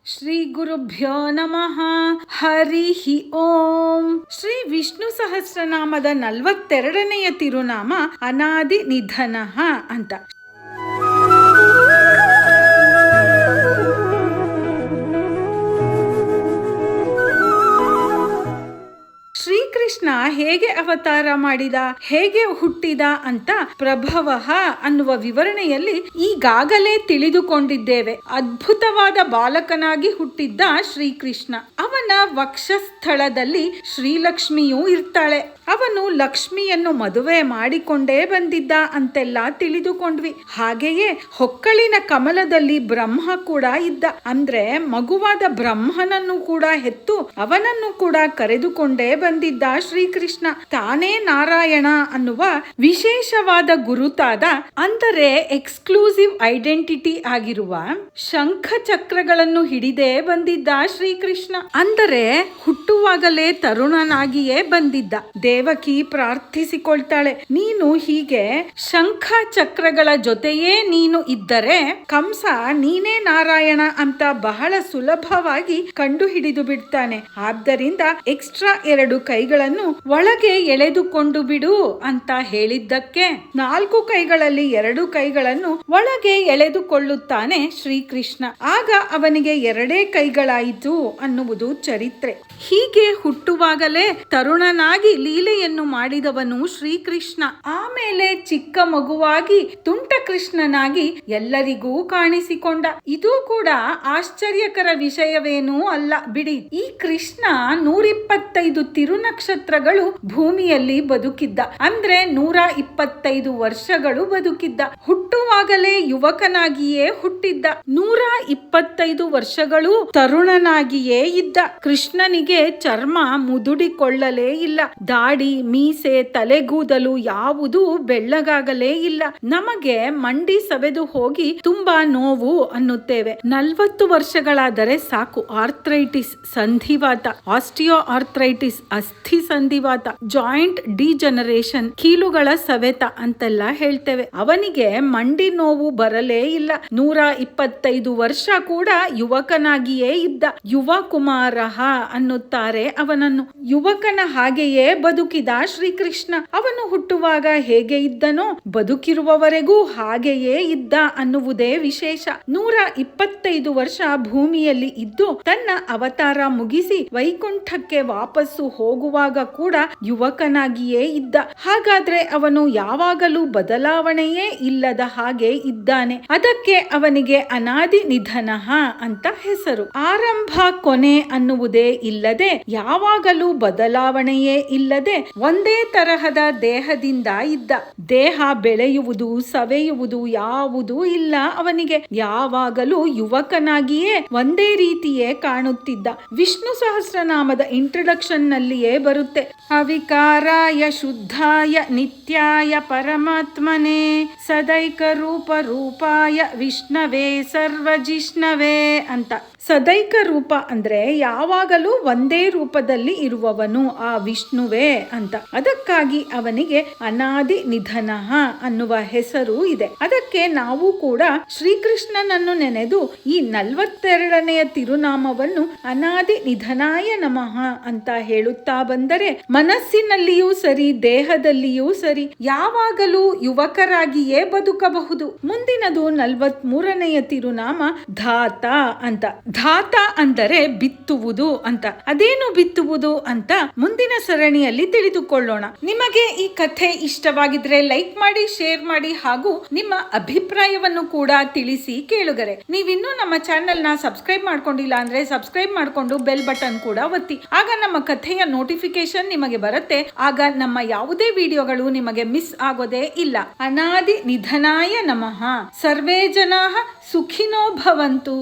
ಶ್ರೀ ಗುರುಭ್ಯೋ ನಮಃ. ಹರಿ ಓಂ. ಶ್ರೀ ವಿಷ್ಣು ಸಹಸ್ರನಾಮದ 42ನೆಯ ತಿರುನಾಮ ಅನಾದಿ ನಿಧನಃ ಅಂತ. ಶ್ರೀಕೃಷ್ಣ ಹೇಗೆ ಅವತಾರ ಮಾಡಿದ, ಹೇಗೆ ಹುಟ್ಟಿದ ಅಂತ ಪ್ರಭವಃ ಅನ್ನುವ ವಿವರಣೆಯಲ್ಲಿ ಈಗಾಗಲೇ ತಿಳಿದುಕೊಂಡಿದ್ದೇವೆ. ಅದ್ಭುತವಾದ ಬಾಲಕನಾಗಿ ಹುಟ್ಟಿದ್ದ ಶ್ರೀಕೃಷ್ಣ. ಅವನ ವಕ್ಷಸ್ಥಳದಲ್ಲಿ ಶ್ರೀಲಕ್ಷ್ಮಿಯೂ ಇರ್ತಾಳೆ. ಅವನು ಲಕ್ಷ್ಮಿಯನ್ನು ಮದುವೆ ಮಾಡಿಕೊಂಡೇ ಬಂದಿದ್ದ ಅಂತೆಲ್ಲ ತಿಳಿದುಕೊಂಡ್ವಿ. ಹಾಗೆಯೇ ಹೊಕ್ಕಳಿನ ಕಮಲದಲ್ಲಿ ಬ್ರಹ್ಮ ಕೂಡ ಇದ್ದ. ಅಂದ್ರೆ ಮಗುವಾದ ಬ್ರಹ್ಮನನ್ನು ಕೂಡ ಹೆತ್ತು ಅವನನ್ನು ಕೂಡ ಕರೆದುಕೊಂಡೇ ಬಂದಿದ್ದ ಶ್ರೀಕೃಷ್ಣ. ತಾನೇ ನಾರಾಯಣ ಅನ್ನುವ ವಿಶೇಷವಾದ ಗುರುತಾದ, ಅಂದರೆ ಎಕ್ಸ್ಕ್ಲೂಸಿವ್ ಐಡೆಂಟಿಟಿ ಆಗಿರುವ ಶಂಖ ಚಕ್ರಗಳನ್ನು ಹಿಡಿದೇ ಬಂದಿದ್ದ ಶ್ರೀಕೃಷ್ಣ. ಅಂದರೆ ಹುಟ್ಟುವಾಗಲೇ ತರುಣನಾಗಿಯೇ ಬಂದಿದ್ದ. ದೇವಕಿ ಪ್ರಾರ್ಥಿಸಿಕೊಳ್ತಾಳೆ, ನೀನು ಹೀಗೆ ಶಂಖ ಚಕ್ರಗಳ ಜೊತೆಯೇ ನೀನು ಇದ್ದರೆ ಕಂಸ ನೀನೇ ನಾರಾಯಣ ಅಂತ ಬಹಳ ಸುಲಭವಾಗಿ ಕಂಡು ಹಿಡಿದು ಬಿಡ್ತಾನೆ. ಆದ್ದರಿಂದ ಎಕ್ಸ್ಟ್ರಾ 2 ಕೈಗಳನ್ನು ಒಳಗೆ ಎಳೆದುಕೊಂಡು ಬಿಡು ಅಂತ ಹೇಳಿದ್ದಕ್ಕೆ 4 ಕೈಗಳಲ್ಲಿ 2 ಕೈಗಳನ್ನು ಒಳಗೆ ಎಳೆದುಕೊಳ್ಳುತ್ತಾನೆ ಶ್ರೀಕೃಷ್ಣ. ಆಗ ಅವನಿಗೆ 2 ಕೈಗಳಾಯಿತು ಅನ್ನುವುದು ಚರಿತ್ರೆ. ಹೀಗೆ ಹುಟ್ಟುವಾಗಲೇ ತರುಣನಾಗಿ ಲೀಲೆಯನ್ನು ಮಾಡಿದವನು ಶ್ರೀಕೃಷ್ಣ. ಆಮೇಲೆ ಚಿಕ್ಕ ಮಗುವಾಗಿ ತುಂಟ ಕೃಷ್ಣನಾಗಿ ಎಲ್ಲರಿಗೂ ಕಾಣಿಸಿಕೊಂಡ. ಇದು ಕೂಡ ಆಶ್ಚರ್ಯಕರ ವಿಷಯವೇನೂ ಅಲ್ಲ ಬಿಡಿ. ಈ ಕೃಷ್ಣ 125 ತಿರುನಕ್ಷತ್ರಗಳು ಭೂಮಿಯಲ್ಲಿ ಬದುಕಿದ್ದ. ಅಂದ್ರೆ 125 ವರ್ಷಗಳು ಬದುಕಿದ್ದ. ಹುಟ್ಟುವಾಗಲೇ ಯುವಕನಾಗಿಯೇ ಹುಟ್ಟಿದ್ದ. 125 ವರ್ಷಗಳು ತರುಣನಾಗಿಯೇ ಇದ್ದ. ಕೃಷ್ಣನಿಗೆ ಚರ್ಮ ಮುದುಡಿಕೊಳ್ಳಲೇ ಇಲ್ಲ. ದಾಡಿ, ಮೀಸೆ, ತಲೆಗೂದಲು ಯಾವುದೂ ಬೆಳ್ಳಗಾಗಲೇ ಇಲ್ಲ. ನಮಗೆ ಮಂಡಿ ಸವೆದು ಹೋಗಿ ತುಂಬಾ ನೋವು ಅನ್ನುತ್ತೇವೆ. 40 ವರ್ಷಗಳಾದರೆ ಸಾಕು ಆರ್ಥ್ರೈಟಿಸ್, ಸಂಧಿವಾತ, ಆಸ್ಟಿಯೋ ಆರ್ಥ್ರೈಟಿಸ್, ಅಸ್ಥಿ ಸಂಧಿವಾತ, ಜಾಯಿಂಟ್ ಡಿಜನರೇಷನ್, ಕೀಲುಗಳ ಸವೆತ ಅಂತೆಲ್ಲ ಹೇಳ್ತೇವೆ. ಅವನಿಗೆ ಮಂಡಿ ನೋವು ಬರಲೇ ಇಲ್ಲ. 125 ವರ್ಷ ಕೂಡ ಯುವಕನಾಗಿಯೇ ಇದ್ದ. ಯುವ ಕುಮಾರಃ ಅನ್ನುತ್ತಾರೆ ಅವನನ್ನು. ಯುವಕನ ಹಾಗೆಯೇ ಬದುಕಿದ ಶ್ರೀಕೃಷ್ಣ. ಅವನು ಹುಟ್ಟುವಾಗ ಹೇಗೆ ಇದ್ದನೋ ಬದುಕಿರುವವರೆಗೂ ಹಾಗೆಯೇ ಇದ್ದ ಅನ್ನುವುದೇ ವಿಶೇಷ. 125 ವರ್ಷ ಭೂಮಿಯಲ್ಲಿ ಇದ್ದು ತನ್ನ ಅವತಾರ ಮುಗಿಸಿ ವೈಕುಂಠಕ್ಕೆ ವಾಪಸ್ಸು ಹೋಗುವಾಗ ಕೂಡ ಯುವಕನಾಗಿಯೇ ಇದ್ದ. ಹಾಗಾದ್ರೆ ಅವನು ಯಾವಾಗಲೂ ಬದಲಾವಣೆಯೇ ಇಲ್ಲದ ಹಾಗೆ ಇದ್ದಾನೆ. ಅದಕ್ಕೆ ಅವನಿಗೆ ಅನಾದಿ ನಿಧನಃ ಅಂತ ಹೆಸರು. ಆರಂಭ ಕೊನೆ ಅನ್ನುವುದೇ ಇಲ್ಲದೆ, ಯಾವಾಗಲೂ ಬದಲಾವಣೆಯೇ ಇಲ್ಲದೆ ಒಂದೇ ತರಹದ ದೇಹದಿಂದ ಇದ್ದ. ದೇಹ ಬೆಳೆಯುವುದು, ಸವೆಯುವುದು ಯಾವುದೂ ಇಲ್ಲ ಅವನಿಗೆ. ಯಾವಾಗಲೂ ಯುವಕನಾಗಿಯೇ ಒಂದೇ ರೀತಿಯೇ ಕಾಣುತ್ತಿದ್ದ. ವಿಷ್ಣು ಸಹಸ್ರನಾಮದ ಇಂಟ್ರಡಕ್ಷನ್ ನಲ್ಲಿಯೇ ಬರುತ್ತೆ, ಅವಿಕಾರಾಯ ಶುದ್ಧಾಯ ನಿತ್ಯಾಯ ಪರಮಾತ್ಮನೇ ಸದೈಕ ರೂಪ ರೂಪಾಯ ವಿಷ್ಣವೇ ಸರ್ವಜಿಷ್ಣವೇ ಅಂತ. ಸದೈಕ ರೂಪ ಅಂದ್ರೆ ಯಾವಾಗಲೂ ಒಂದೇ ರೂಪದಲ್ಲಿ ಇರುವವನು ಆ ವಿಷ್ಣುವೇ ಅಂತ. ಅದಕ್ಕಾಗಿ ಅವನಿಗೆ ಅನಾದಿ ನಿಧನಃ ಅನ್ನುವ ಹೆಸರು ಇದೆ. ಅದಕ್ಕೆ ನಾವು ಕೂಡ ಶ್ರೀಕೃಷ್ಣನನ್ನು ನೆನೆದು ಈ 42ನೆಯ ತಿರುನಾಮವನ್ನು ಅನಾದಿ ನಿಧನಾಯ ನಮಃ ಅಂತ ಹೇಳುತ್ತಾ ಬಂದರೆ ಮನಸ್ಸಿನಲ್ಲಿಯೂ ಸರಿ, ದೇಹದಲ್ಲಿಯೂ ಸರಿ ಯಾವಾಗಲೂ ಯುವಕರಾಗಿಯೇ ಬದುಕಬಹುದು. ಮುಂದಿನದು 43ನೆಯ ತಿರುನಾಮ ಧಾತ ಅಂತ. ಧಾತ ಅಂದರೆ ಬಿತ್ತುವುದು ಅಂತ. ಅದೇನು ಬಿತ್ತುವುದು ಅಂತ ಮುಂದಿನ ಸರಣಿಯಲ್ಲಿ ತಿಳಿದುಕೊಳ್ಳೋಣ. ನಿಮಗೆ ಈ ಕಥೆ ಇಷ್ಟವಾಗಿದ್ರೆ ಲೈಕ್ ಮಾಡಿ, ಶೇರ್ ಮಾಡಿ, ಹಾಗೂ ನಿಮ್ಮ ಅಭಿಪ್ರಾಯವನ್ನು ಕೂಡ ತಿಳಿಸಿ ಕೇಳುಗರೆ. ನೀವಿನ್ನೂ ನಮ್ಮ ಚಾನೆಲ್ ನ ಸಬ್ಸ್ಕ್ರೈಬ್ ಮಾಡ್ಕೊಂಡಿಲ್ಲ ಅಂದ್ರೆ ಸಬ್ಸ್ಕ್ರೈಬ್ ಮಾಡ್ಕೊಂಡು ಬೆಲ್ ಬಟನ್ ಕೂಡ ಒತ್ತಿ. ಆಗ ನಮ್ಮ ಕಥೆಯ ನೋಟಿಫಿಕೇಶನ್ ನಿಮಗೆ ಬರುತ್ತೆ. ಆಗ ನಮ್ಮ ಯಾವುದೇ ವಿಡಿಯೋಗಳು ನಿಮಗೆ ಮಿಸ್ ಆಗೋದೇ ಇಲ್ಲ. ಅನಾದಿ ನಿಧನಾಯ ನಮಃ. ಸರ್ವೇ ಜನಾಃ ಸುಖಿನೋ ಭವಂತು.